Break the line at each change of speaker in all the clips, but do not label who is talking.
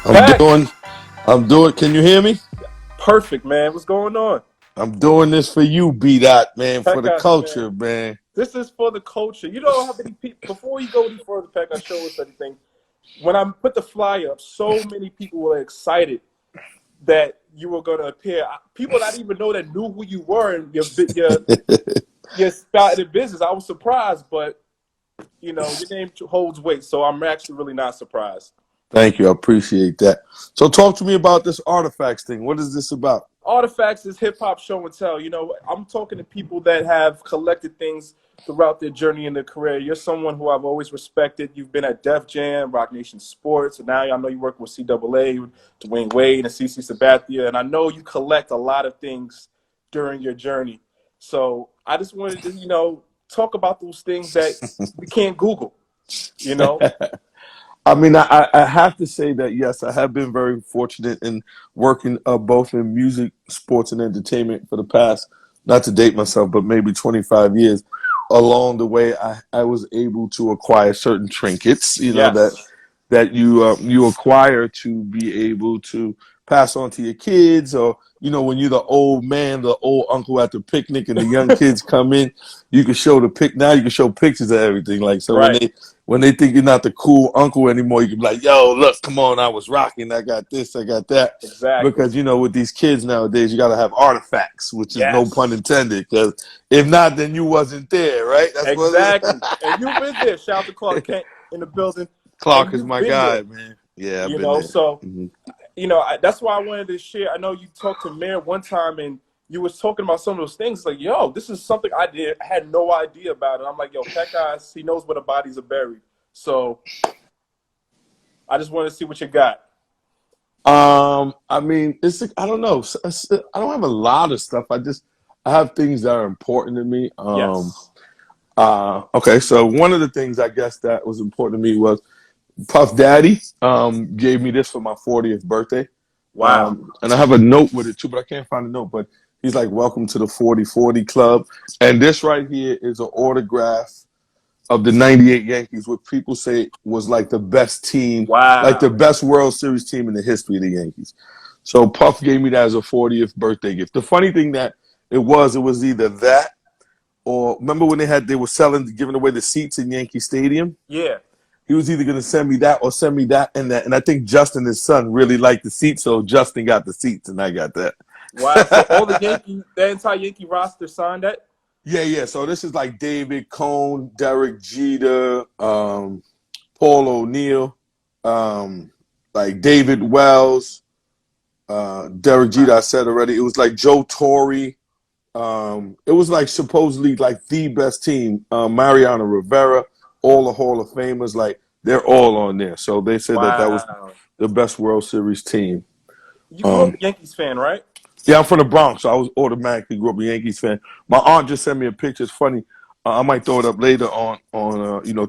I'm
Back.
doing, can you hear me?
Perfect, man. What's going on?
I'm doing this for you, B.Dot, man, for the
Pecas, man.
culture, man.
This is for the culture. You know how many people, before you go any further, Pecas, show us anything. When I put the flyer up, so many people were excited that you were going to appear. People I didn't even know that knew who you were and your spot in business. I was surprised, but, your name holds weight, so I'm actually really not surprised.
Thank you. I appreciate that. So talk to me about this artifacts thing. What is this about?
Artifacts is hip hop show and tell. I'm talking to people that have collected things throughout their journey in their career. You're someone who I've always respected. You've been at Def Jam, Roc Nation Sports, and now I know you work with CAA, with Dwayne Wade and CC Sabathia, and I know you collect a lot of things during your journey. So I just wanted to, talk about those things that we can't Google, you know?
I mean, I have to say that, yes, I have been very fortunate in working both in music, sports, and entertainment for the past, not to date myself, but maybe 25 years. Along the way, I was able to acquire certain trinkets,
Yes.
that you acquire to be able to pass on to your kids, or when you're the old man, the old uncle at the picnic, and the young kids come in, you can show now you can show pictures of everything. Like, so
Right.
when they think you're not the cool uncle anymore, you can be like, yo, look, come on, I was rocking, I got this, I got that.
Exactly.
Because with these kids nowadays, you got to have artifacts, which is no pun
Yes.
intended. Because if not, then you wasn't there, right? That's what
Exactly. And you've been there. Shout out to Clark Kent in the building. And
Clark is
you've
my
been
guy,
there.
man. Yeah, I've been there.
So,
Mhm.
that's why I wanted to share. I know you talked to Mayor one time and you was talking about some of those things. Like, yo, this is something I had no idea about. And I'm like, yo, that guy, he knows where the bodies are buried. So I just wanted to see what you got.
I mean, I don't know. I don't have a lot of stuff. I have things that are important to me.
Yes.
Okay, so one of the things I guess that was important to me was Puff Daddy gave me this for my 40th birthday.
Wow.
And I have a note with it too, but I can't find a note. But he's like, "Welcome to the 40-40 Club." And this right here is an autograph of the '98 Yankees, what people say was like the best team, like the
Wow.
best World Series team in the history of the Yankees. So Puff gave me that as a 40th birthday gift. The funny thing that it was either that, or remember when they were giving away the seats in Yankee Stadium?
Yeah.
He was either going to send me that or send me that and that. And I think Justin, his son, really liked the seats, so Justin got the seats and I got that.
Wow. So all the entire Yankee roster signed that?
Yeah. So this is like David Cone, Derek Jeter, Paul O'Neill, like David Wells, Derek Jeter. I said already. It was like Joe Torre. It was like supposedly like the best team. Mariano Rivera, all the Hall of Famers, like they're all on there. So they said that was
Wow.
the best World Series team.
You grew up a Yankees fan, right?
Yeah, I'm from the Bronx, so I was automatically grew up a Yankees fan. My aunt just sent me a picture. It's funny. I might throw it up later on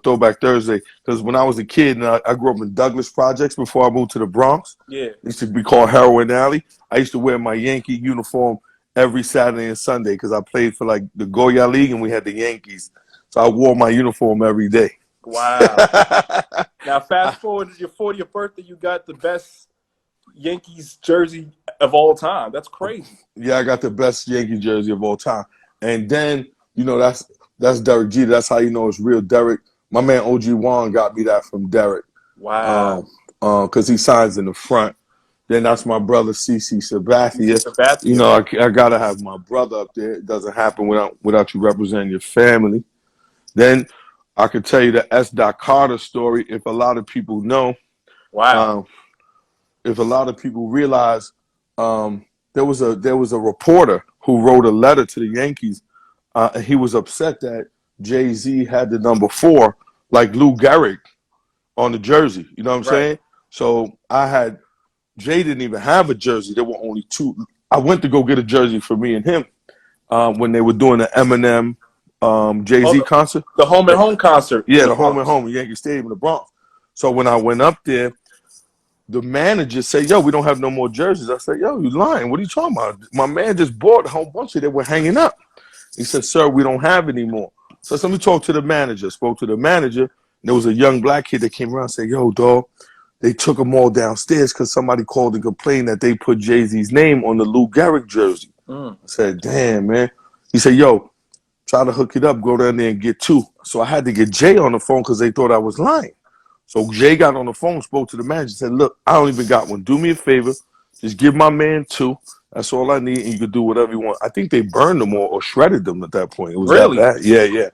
Throwback Thursday, because when I was a kid, and I grew up in Douglas Projects before I moved to the Bronx.
Yeah.
It used to be called Heroin Alley. I used to wear my Yankee uniform every Saturday and Sunday because I played for like the Goya League and we had the Yankees. So I wore my uniform every day.
Wow. Now, fast forward to your 40th birthday, you got the best Yankees jersey of all time. That's crazy.
Yeah, I got the best Yankee jersey of all time. And then, that's Derek Jeter. That's how you know it's real Derek. My man OG Juan got me that from Derek.
Wow.
Because he signs in the front. Then that's my brother CC Sabathia.
Sabathia.
I gotta have my brother up there. It doesn't happen without you representing your family. Then I could tell you the S. Carter story. If a lot of people know,
Wow.
if a lot of people realize, there was a reporter who wrote a letter to the Yankees. And he was upset that Jay Z had the number 4, like Lou Gehrig, on the jersey. You know what I'm saying? So Jay didn't even have a jersey. There were only 2. I went to go get a jersey for me and him when they were doing the Eminem Jay Z concert.
The home and home concert.
Yeah, the home and home, Yankee Stadium in the Bronx. So when I went up there, the manager said, "Yo, we don't have no more jerseys." I said, "Yo, you lying? What are you talking about? My man just bought a whole bunch of them. Were hanging up." He said, "Sir, we don't have any more." So let me talk to the manager. Spoke to the manager. And there was a young black kid that came around and said, "Yo, dog, they took them all downstairs because somebody called and complained that they put Jay-Z's name on the Lou Gehrig jersey. I said, damn, man. He said, yo, try to hook it up, go down there and get 2. So I had to get Jay on the phone because they thought I was lying. So Jay got on the phone, spoke to the manager, said, look, I don't even got one. Do me a favor. Just give my man 2. That's all I need, and you can do whatever you want. I think they burned them or shredded them at that point. It was
Really?
that bad. Yeah, yeah.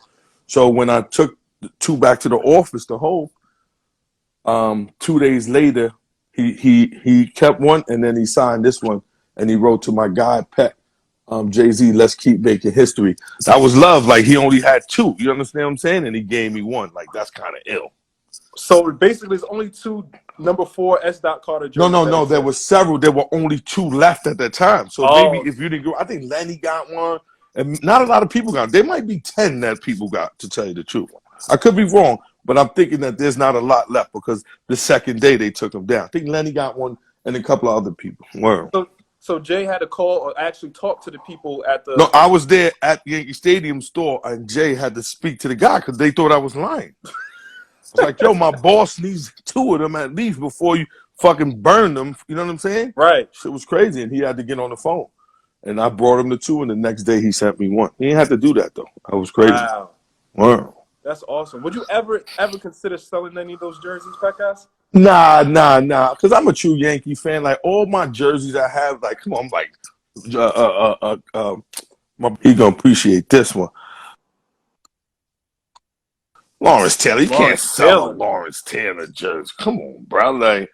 So when I took the 2 back to the office to hold, 2 days later, he kept one, and then he signed this one, and he wrote to my guy, Peck, Jay Z, let's keep making history. That was love. Like, he only had 2. You understand what I'm saying? And he gave me 1. Like, that's kind of ill.
So basically, there's only 2 number 4 S. Carter jerseys.
No. There were several. There were only 2 left at that time. So maybe if you didn't go, I think Lenny got one, and not a lot of people got. There might be 10 that people got, to tell you the truth. I could be wrong, but I'm thinking that there's not a lot left because the second day they took them down. I think Lenny got one, and a couple of other people. Wow.
So Jay had to call or actually talk to the people at the.
No, I was there at Yankee Stadium store, and Jay had to speak to the guy because they thought I was lying. I was like, yo, my boss needs 2 of them at least before you fucking burn them. You know what I'm saying?
Right.
Shit was crazy, and he had to get on the phone. And I brought him the 2, and the next day he sent me 1. He didn't have to do that, though. I was crazy. Wow.
That's awesome. Would you ever consider selling any of those jerseys, Pecas?
Nah. Because I'm a true Yankee fan. Like, all my jerseys I have, like, come on, I'm like, he gonna appreciate this one. Lawrence Taylor, you can't sell a Lawrence Taylor jersey. Come on, bro. Like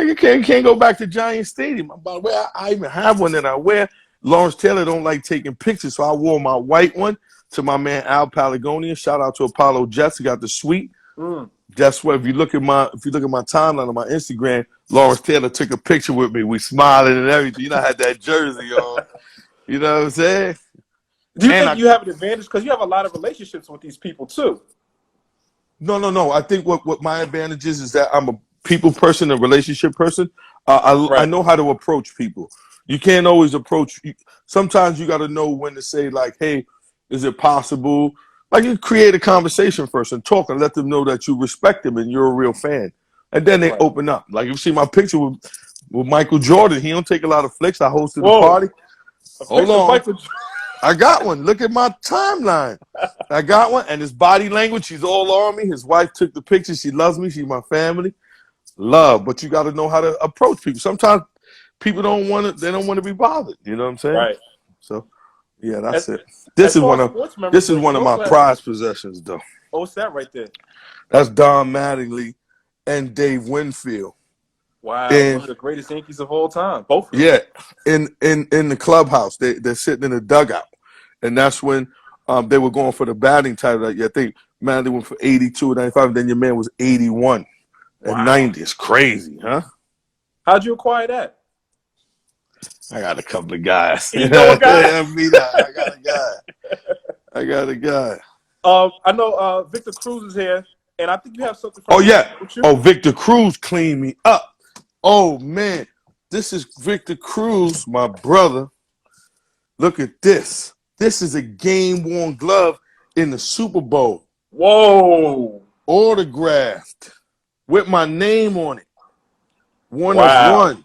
you can't go back to Giant Stadium. By the way, I even have one that I wear. Lawrence Taylor don't like taking pictures, so I wore my white one to my man Al Palagonia. Shout out to Apollo Jets. He got the suite. Guess what? If you look at my timeline on my Instagram, Lawrence Taylor took a picture with me. We smiling and everything. You know, I had that jersey on. You know what I'm saying?
Do you think you have an advantage because you have a lot of relationships with these people too?
No. I think what my advantage is that I'm a people person, a relationship person. I know how to approach people. You can't always approach. Sometimes you got to know when to say, like, hey, is it possible? Like, you create a conversation first and talk and let them know that you respect them and you're a real fan. And then they open up. Like, you see my picture with Michael Jordan. He don't take a lot of flicks. I hosted a party. Hold on. I got one. Look at my timeline. I got one, and his body language, he's all on me. His wife took the picture. She loves me. She's my family. Love, but you got to know how to approach people. Sometimes people don't want to. They don't want to be bothered. You know what I'm saying?
Right.
So, yeah, that's it. This is one of my prized possessions, though.
Oh, what's that right there?
That's Don Mattingly and Dave Winfield.
Wow, one of the greatest Yankees of all time. Both of them.
Yeah, in the clubhouse. They're sitting in the dugout. And that's when they were going for the batting title. I think Mattingly went for 82 and 95, and then your man was 81 and 90. It's crazy, huh?
How'd you acquire that?
I got a couple of guys.
You know a guy?
I got a guy.
I know Victor Cruz is here, and I think you have something from
Victor Cruz cleaned me up. Oh, man. This is Victor Cruz, my brother. Look at this. This is a game-worn glove in the Super Bowl.
Whoa.
Autographed with my name on it. One of one.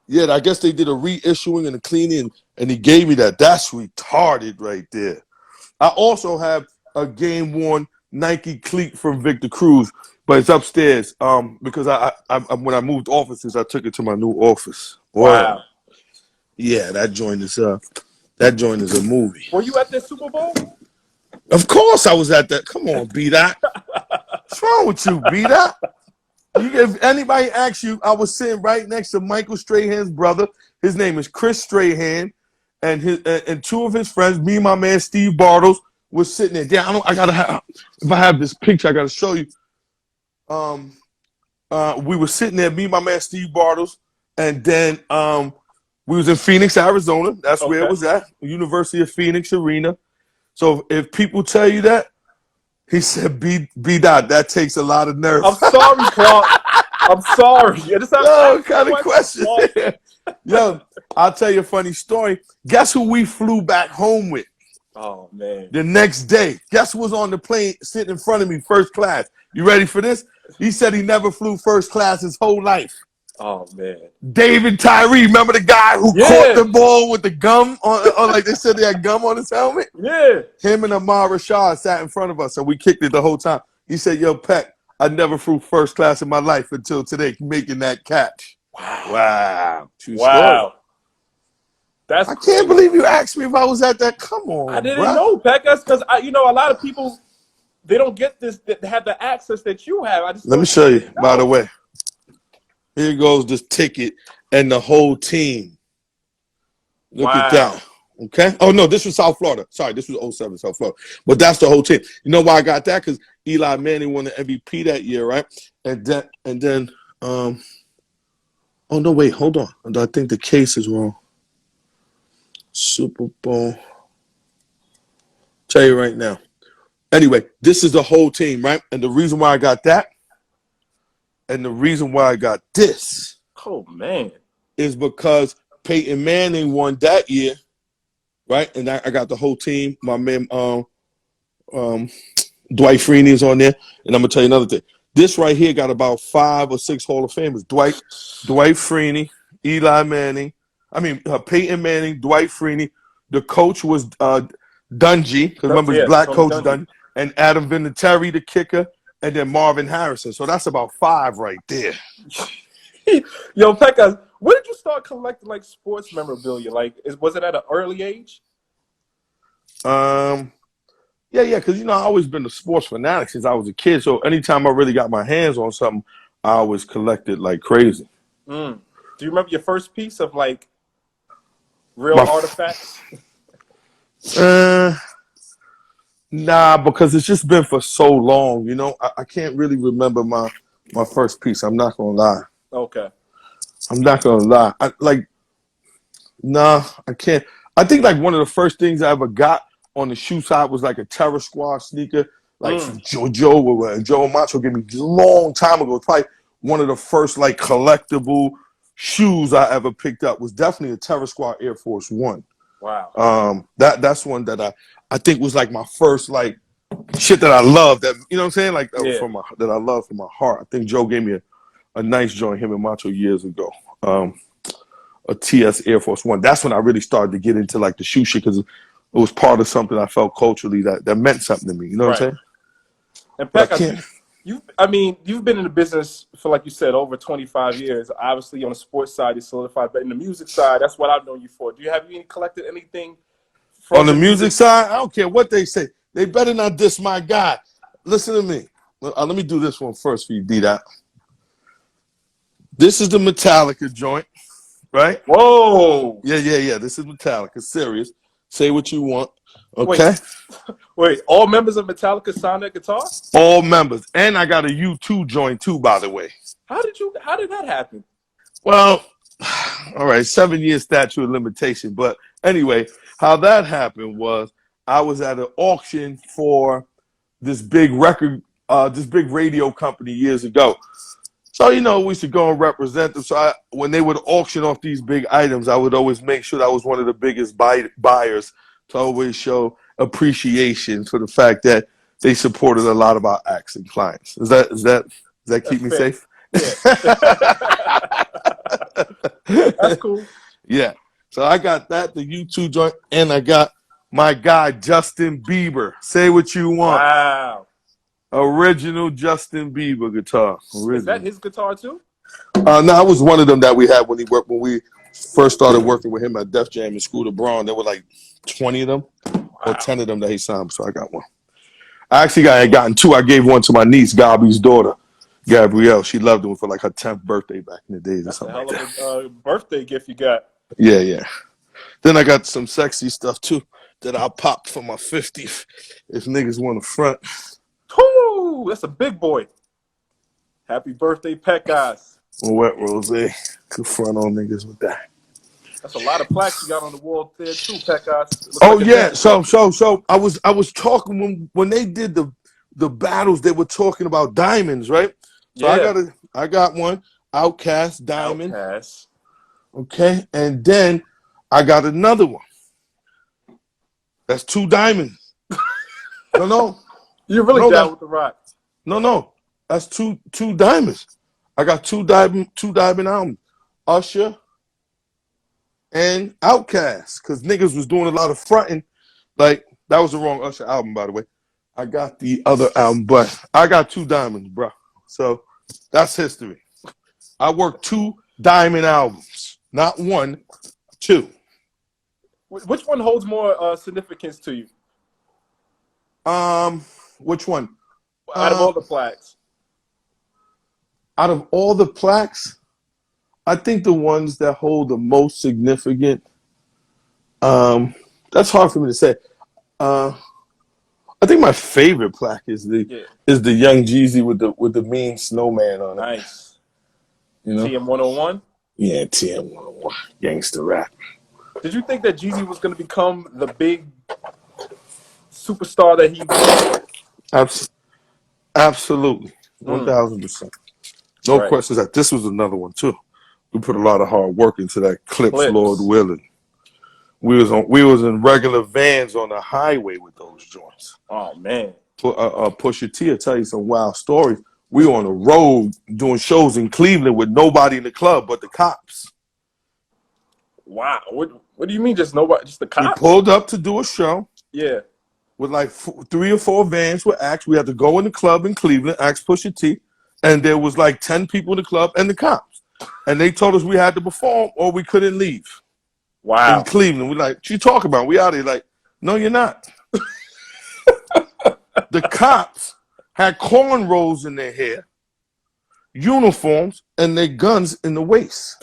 Yeah, I guess they did a reissuing and a cleaning, and he gave me that. That's retarded right there. I also have a game-worn Nike cleat from Victor Cruz, but it's upstairs because I when I moved offices, I took it to my new office.
Wow.
Yeah, that joint is a movie.
Were you at this Super Bowl?
Of course I was at that. Come on, B.Dot. What's wrong with you, B.Dot? If anybody asks you, I was sitting right next to Michael Strahan's brother. His name is Chris Strahan, and 2 of his friends, me and my man Steve Bartles, was sitting there. Damn, if I have this picture, I gotta show you. We were sitting there, me and my man Steve Bartles, and then we was in Phoenix, Arizona. That's where it was at, University of Phoenix Arena. So if people tell you that, he said, B.Dot, that takes a lot of nerve.
I'm sorry, Clark. I'm sorry.
What kind of question? Yo, I'll tell you a funny story. Guess who we flew back home with?
Oh, man.
The next day. Guess who was on the plane sitting in front of me, first class? You ready for this? He said he never flew first class his whole life.
Oh man.
David Tyree, remember the guy who caught the ball with the gum on, or like they said they had gum on his helmet?
Yeah.
Him and Amar Rashad sat in front of us, and we kicked it the whole time. He said, "Yo, Peck, I never flew first class in my life until today, making that catch." Wow. True story.
That's
I can't believe you asked me if I was at that. Come on,
I didn't
bruh.
know, Pecas, because a lot of people, they don't get this, they have the access that you have.
Let me show you, by the way. Here goes this ticket and the whole team. Look at that. Okay. Oh, no, this was South Florida. Sorry, this was 07 South Florida. But that's the whole team. You know why I got that? Because Eli Manning won the MVP that year, right? And then, oh, no, wait, hold on. I think the case is wrong. Super Bowl. Tell you right now. Anyway, this is the whole team, right? And the reason why I got that and the reason why I got this.
Oh, man.
Is because Peyton Manning won that year, right? And I got the whole team. My man, Dwight Freeney is on there. And I'm going to tell you another thing. This right here got about 5 or 6 Hall of Famers. Dwight Freeney, Eli Manning. Peyton Manning, Dwight Freeney. The coach was Dungy. Because remember, his black coach, Dungy. And Adam Vinatieri, the kicker. And then Marvin Harrison. So that's about 5 right there.
Yo, Pecas, when did you start collecting like sports memorabilia? Like, was it at an early age?
Yeah, because I always been a sports fanatic since I was a kid. So anytime I really got my hands on something, I always collected like crazy.
Do you remember your first piece of like real artifacts?
Nah, because it's just been for so long. I can't really remember my first piece. I'm not gonna lie.
Okay.
I'm not gonna lie. Nah, I can't. I think like one of the first things I ever got on the shoe side was like a Terror Squad sneaker, like from Joe Macho gave me a long time ago. It's probably one of the first like collectible shoes I ever picked up. Was definitely a Terror Squad Air Force One.
Wow.
That's one that I think was like my first like shit that I loved. That what I'm saying, like that I love from my heart. I think Joe gave me a nice joint, him and Macho, years ago. A TS Air Force One. That's when I really started to get into like the shoe shit because it was part of something I felt culturally that meant something to me. You know what I'm saying?
And Pecas, you've been in the business for, like you said, over 25 years. Obviously, on the sports side, you solidified, but in the music side, that's what I've known you for. Do you have you collected anything
on the music side? I don't care what they say. They better not diss my guy. Listen to me. Let me do this one first for you, B.Dot. This is the Metallica joint, right?
Whoa.
Yeah. This is Metallica. Serious. Say what you want. Okay.
Wait. All members of Metallica sound that guitar?
All members. And I got a U2 joint too, by the way.
How did that happen?
Well, all right, 7-year statute of limitation. But anyway, how that happened was I was at an auction for this big this big radio company years ago. So, we used to go and represent them. So when they would auction off these big items, I would always make sure that I was one of the biggest buyers to always show appreciation for the fact that they supported a lot of our acts and clients. Does that keep me safe?
Yeah. That's cool.
Yeah. So I got that, the U2 joint, and I got my guy, Justin Bieber. Say what you want.
Wow.
Original Justin Bieber guitar. Original.
Is that his guitar too?
No, it was one of them that we had when we first started working with him at Def Jam and School to Braun. There were like 20 of them or 10 of them that he signed, so I got one. I actually had gotten 2. I gave one to my niece, Gabi's daughter, Gabrielle. She loved them for like her 10th birthday back in the days or something like that.
That's a hell of a birthday gift you got.
Yeah. Then I got some sexy stuff too that I'll pop for my 50th if niggas want to front.
Woo! That's a big boy. Happy birthday, Pecas.
Wet rose. Could front on niggas with that.
That's a lot of plaques you got on the wall there too, Pecas.
Oh like yeah. So I was talking when they did the battles, they were talking about diamonds, right? So yeah. I got one, Outcast diamond.
Outcast.
Okay, and then I got another one. That's 2 diamonds. No.
You're really down with the Roc.
No. That's two diamonds. I got two diamond albums. Usher and Outkast, because niggas was doing a lot of fronting. Like, that was the wrong Usher album, by the way. I got the other album, but I got two diamonds, bro. So that's history. I worked two diamond albums, not one, two.
Which one holds more significance to you
Which one?
out of all the plaques?
Out of all the plaques, I think the ones that hold the most significant. That's hard for me to say. I think my favorite plaque is the Young Jeezy with the mean snowman on it.
Nice.
You know?
TM 101?
Yeah, TM 101. Gangster rap.
Did you think that Jeezy was going to become the big superstar that he became?
Absolutely. 1,000%. No questions. That this was another one too. We put a lot of hard work into that Clips. Lord willing. We was in regular vans on the highway with those joints.
Oh man.
Pusha T will tell you some wild stories. We on the road doing shows in Cleveland with nobody in the club but the cops.
Wow. What do you mean just nobody? Just the cops?
We pulled up to do a show.
Yeah.
With like 3 or 4 vans with acts. We had to go in the club in Cleveland, ask Pusha T, and there was like 10 people in the club and the cops. And they told us we had to perform or we couldn't leave.
Wow.
In Cleveland. We're like, what you talking about? We out here like, no, you're not. The cops had cornrows in their hair, uniforms, and their guns in the waist.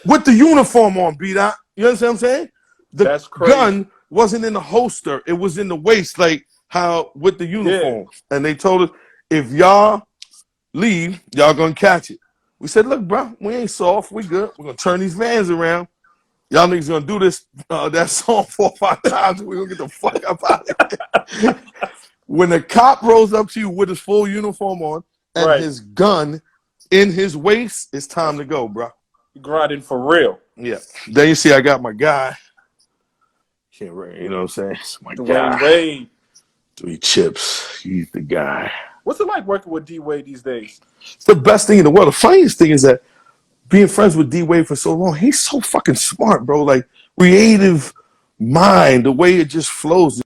With the uniform on, B.Dot. You understand what I'm saying?
That's crazy.
Gun wasn't in the holster. It was in the waist, like how with the uniform. Yeah. And they told us, if y'all leave, y'all gonna catch it. We said, look, bro, we ain't soft. We good. We're gonna turn these vans around. Y'all niggas gonna do this that song 4 or 5 times. We're gonna get the fuck up out of here. When the cop rolls up to you with his full uniform on and his gun in his waist, it's time to go, bro.
You grinding for real.
Yeah. Then you see I got my guy. Can't really, you know what I'm saying? It's my
Dwayne Wade.
3 chips. He's the guy.
What's it like working with D Wade these days?
It's the best thing in the world. The funniest thing is that being friends with D Wade for so long, he's so fucking smart, bro. Like, creative mind, the way it just flows.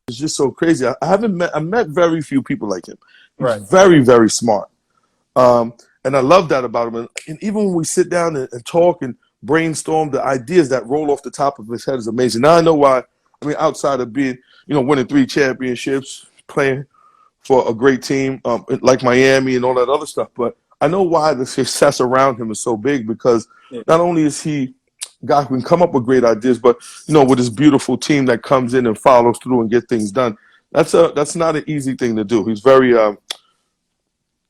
It's just so crazy. I met very few people like him. He's very, very smart. And I love that about him. And even when we sit down and talk and brainstorm, the ideas that roll off the top of his head is amazing. Now I know why. I mean, outside of being, winning 3 championships, playing for a great team like Miami and all that other stuff, but I know why the success around him is so big, because not only is he a guy who can come up with great ideas, but with his beautiful team that comes in and follows through and get things done. That's not an easy thing to do. He's very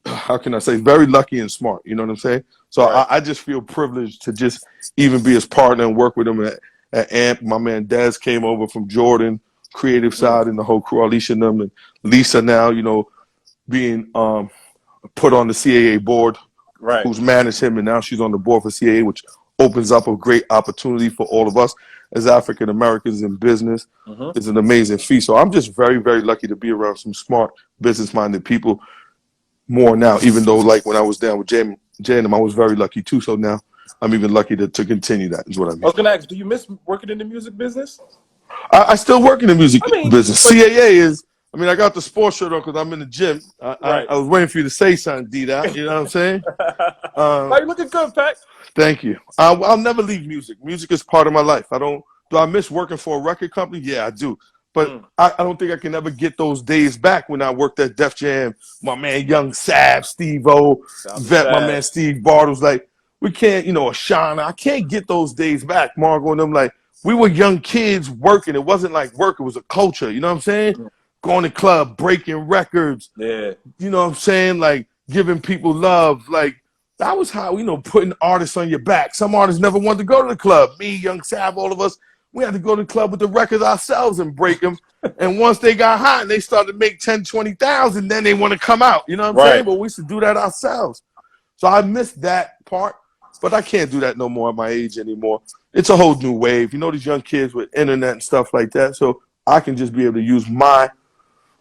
how can I say, very lucky and smart. You know what I'm saying? So I just feel privileged to just even be his partner and work with him at AMP. My man Dez came over from Jordan, creative side, and the whole crew, Alicia and them, and Lisa now, being put on the CAA board, who's managed him, and now she's on the board for CAA, which opens up a great opportunity for all of us as African Americans in business. It's an amazing feat. So I'm just very, very lucky to be around some smart, business-minded people more now, even though, like, when I was down with Jay and them, I was very lucky too. So now I'm even lucky to continue that, is what I mean.
I was going to ask, do you miss working in the music business?
I still work in the music business. CAA is, I got the sports shirt on because I'm in the gym. I was waiting for you to say something, D-Dot. You know what I'm saying?
You're looking good, Pat.
Thank you. I'll never leave music. Music is part of my life. Do I miss working for a record company? Yeah, I do. But I don't think I can ever get those days back when I worked at Def Jam. My man Young Sav, Steve-O, Vet, my man Steve Bartles. Like, we can't, Ashana. I can't get those days back, Margo and them. Like, we were young kids working. It wasn't like work. It was a culture. You know what I'm saying? Going to club, breaking records.
Yeah.
You know what I'm saying? Like, giving people love. Like, that was how, putting artists on your back. Some artists never wanted to go to the club. Me, Young Sav, all of us, we had to go to the club with the records ourselves and break them. And once they got hot and they started to make 10, 20,000, then they want to come out. You know what I'm saying? But we used to do that ourselves. So I missed that part, but I can't do that no more at my age anymore. It's a whole new wave. These young kids with internet and stuff like that. So I can just be able to use my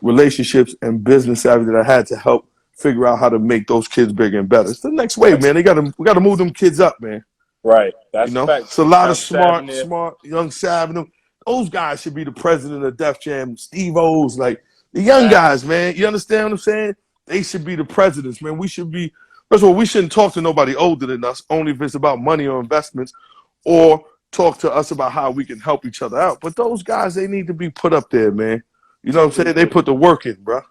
relationships and business savvy that I had to help figure out how to make those kids bigger and better. It's the next wave, man. We got to move them kids up, man.
Right.
You
That's a
know,
fact.
it's a lot of
Have Sav in
smart,
there.
young Sav. Those guys should be the president of Def Jam. Steve O's, like the young
Facts.
guys, man. You understand what I'm saying? They should be the presidents, man. We should be. First of all, we shouldn't talk to nobody older than us, only if it's about money or investments, or talk to us about how we can help each other out. But those guys, they need to be put up there, man. You know what I'm saying? They put the work in, bro.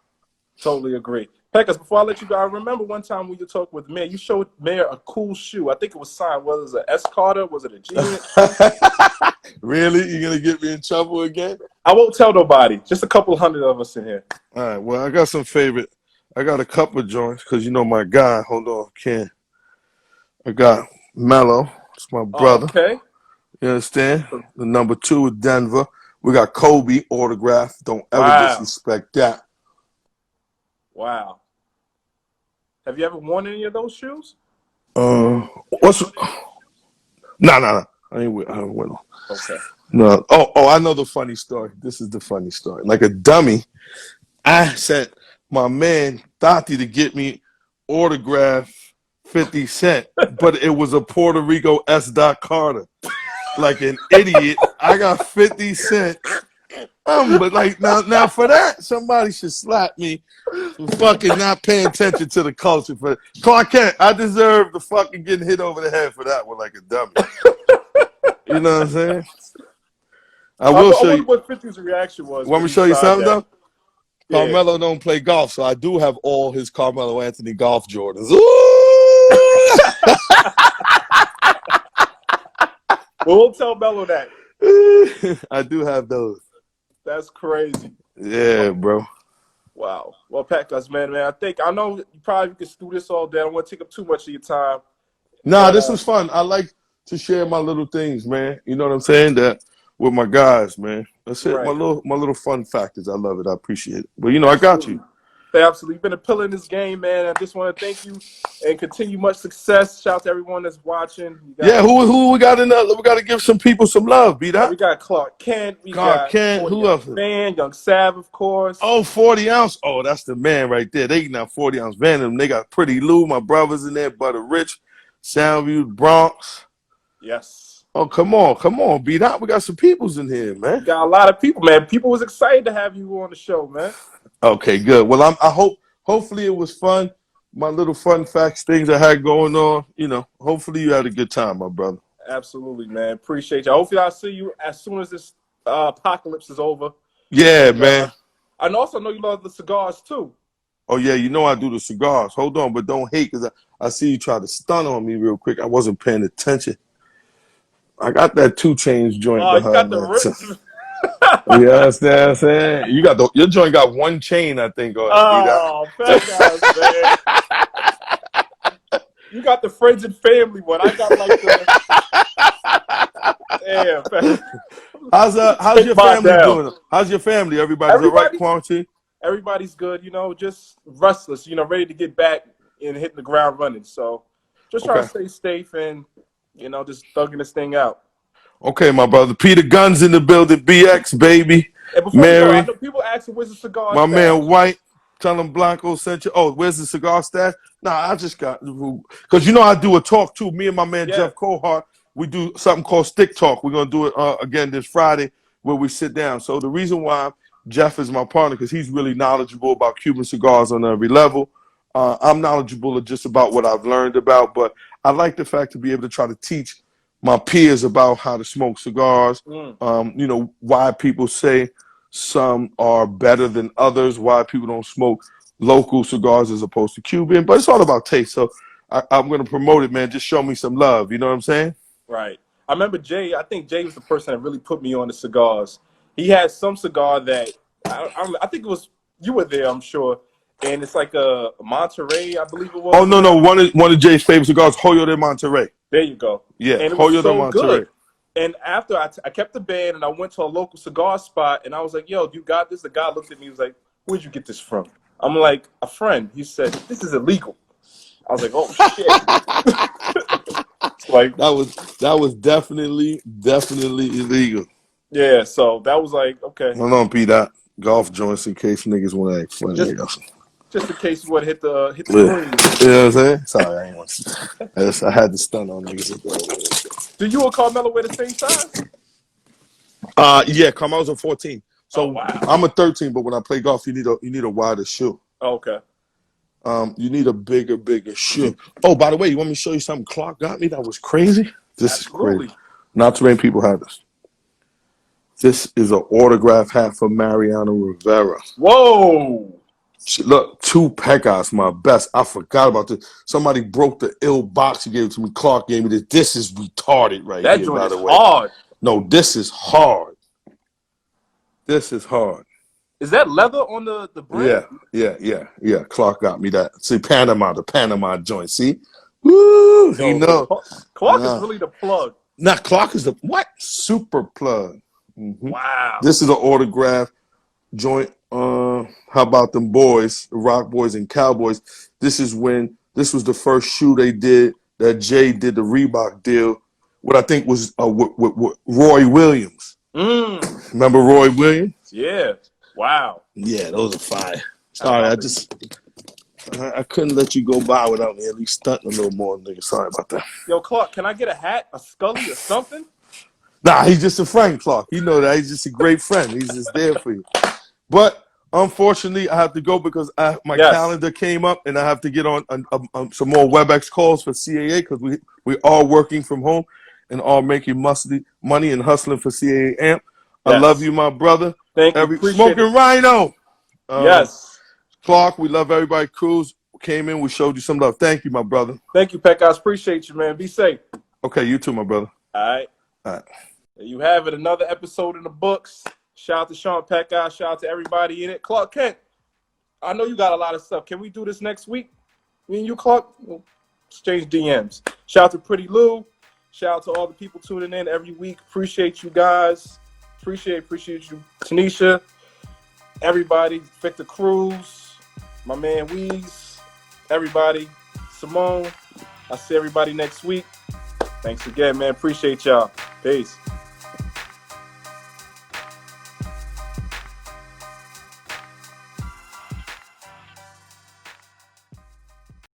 Totally agree. Pecas, before I let you go, I remember one time when you talked with Mayor, you showed Mayor a cool shoe. I think it was signed. Was it an S Carter? Was it a G?
Really? You're going to get me in trouble again?
I won't tell nobody. Just a couple hundred of us in here.
All right. Well, I got some favorite. I got a couple of joints because you know my guy. Hold on, Ken. I got Mello. It's my brother.
Okay.
You understand? The number 2 is Denver. We got Kobe autograph. Don't ever disrespect that.
Wow. Have you ever worn any of those shoes?
What's? No. I ain't wear them.
Okay.
No. Oh, I know the funny story. This is the funny story. Like a dummy, I sent my man Thati to get me autograph 50 Cent, but it was a Puerto Rico S. Carter. Like an idiot, I got 50 Cent. But like now for that, somebody should slap me for fucking not paying attention to the culture. For Clark Kent, I deserve the fucking getting hit over the head for that one like a dummy. You know what I'm saying? I will show you
what 50's reaction was.
Want me to show you something though?
Yeah.
Carmelo don't play golf, so I do have all his Carmelo Anthony golf Jordans. Ooh!
Well, we'll tell Mello that.
I do have those.
That's crazy.
Yeah, bro.
Wow. Well, Pecas, man, I know you probably could do this all day. I don't want to take up too much of your time.
Nah, this was fun. I like to share my little things, man. You know what I'm saying? That with my guys, man. That's it.
Right.
My little fun factors. I love it. I appreciate it. But you know, I got you.
Absolutely. You've been a pillar in this game, man. I just want to thank you and continue much success. Shout out to everyone that's watching.
Who we got in we got to give some people some love, B.Dot.
We got Clark Kent. We got
who else?
Van, Young Sav, of course.
Oh, 40 ounce. Oh, that's the man right there. They eating out 40 ounce Van. They got Pretty Lou, my brothers in there, Butter Rich, Soundview, Bronx.
Yes.
Oh, come on, B.Dot. We got some peoples in here, man.
We got a lot of people, man. People was excited to have you on the show, man.
Okay, good. Well, hopefully it was fun. My little fun facts, things I had going on. You know, hopefully you had a good time, my brother.
Absolutely, man. Appreciate you. Hopefully I'll see you as soon as this apocalypse is over.
Yeah, man.
And also know you love the cigars too.
Oh yeah, you know I do the cigars. Hold on, but don't hate because I see you try to stun on me real quick. I wasn't paying attention. I got that 2 Chainz joint behind
you got the
that. You understand what I'm saying? Your joint got 1 chain, I think.
Oh, man. You got the friends and family one. I got like the
How's your family doing? How's your family? Everybody's all right, quarantine?
Everybody's good, you know, just restless, you know, ready to get back and hitting the ground running. So just trying to stay safe and, you know, just thugging this thing out.
Okay, my brother. Peter Gunn's in the building. BX, baby.
And before
Mary.
I know people asking, where's the cigar
My
stash?
man White. Tell him Blanco sent you. Oh, where's the cigar stash? Nah, I just got, because you know I do a talk too. Me and my man Jeff Cohart, we do something called Stick Talk. We're going to do it again this Friday where we sit down. So the reason why Jeff is my partner, because he's really knowledgeable about Cuban cigars on every level. I'm knowledgeable just about what I've learned about, but I like the fact to be able to try to teach my peers about how to smoke cigars, you know, why people say some are better than others, why people don't smoke local cigars as opposed to Cuban, but it's all about taste. So I'm going to promote it, man. Just show me some love. You know what I'm saying?
Right. I remember Jay. I think Jay was the person that really put me on the cigars. He had some cigar that I think it was, you were there, I'm sure. And it's like a Monterey, I believe it was.
Oh, no. One of Jay's favorite cigars, Hoyo de Monterey.
There you go.
Yeah,
and it
Hoyo
was so
de Monterey.
Good. And after I kept the band and I went to a local cigar spot and I was like, yo, you got this? The guy looked at me and was like, where'd you get this from? I'm like, a friend. He said, this is illegal. I was like, oh, shit. Like
that was definitely illegal.
Yeah, so that was like, okay.
Hold on, B.Dot. golf joints in case niggas want to act funny.
Just in case you want to hit the
Yeah.
green.
You know what I'm saying? Sorry, I ain't want to. I had to stun on niggas.
Do you and Carmelo wear the same size?
Yeah, Carmelo's a 14. So
wow.
I'm a 13, but when I play golf, you need a wider shoe.
Okay.
You need a bigger shoe. Oh, by the way, you want me to show you something Clark got me that was crazy? This
Absolutely.
is crazy. Not too many people have this. This is an autograph hat for Mariano Rivera.
Whoa.
Look, 2 Pecas, my best. I forgot about this. Somebody broke the ill box. He gave it to me. Clark gave me this. This is retarded right
that
here,
joint
by
is
the way.
Hard.
No, this is hard. This is hard.
Is that leather on the brim?
Yeah. Clark got me that. See, the Panama joint. See? Woo! He know.
Clark is really the plug.
Nah, Clark is the what? Super plug. Mm-hmm.
Wow.
This is an autograph joint. How about them boys, the Rock Boys and Cowboys? This was the first shoe they did that Jay did the Reebok deal. What I think was with Roy Williams. Remember Roy Williams?
Yeah. Wow.
Yeah, those are fire. Sorry, I couldn't let you go by without me at least stunting a little more, nigga. Sorry about that.
Yo, Clark, can I get a hat, a Scully, or something?
Nah, he's just a friend, Clark. You know that. He's just a great friend. He's just there for you. But unfortunately, I have to go because my calendar came up and I have to get on some more WebEx calls for CAA because we all working from home and all making money and hustling for CAA AMP. I love you, my brother.
Thank you.
Smoking Rhino.
Yes.
Clark, we love everybody. Cruz came in. We showed you some love. Thank you, my brother.
Thank you, Pecas. Appreciate you, man. Be safe.
Okay, you too, my brother.
All right. There you have it. Another episode in the books. Shout out to Shawn Pecas. Shout out to everybody in it. Clark Kent, I know you got a lot of stuff. Can we do this next week? Me and you, Clark? We'll exchange DMs. Shout out to Pretty Lou. Shout out to all the people tuning in every week. Appreciate you guys. Appreciate you, Tanisha. Everybody, Victor Cruz, my man Weeze, everybody, Simone. I'll see everybody next week. Thanks again, man. Appreciate y'all. Peace.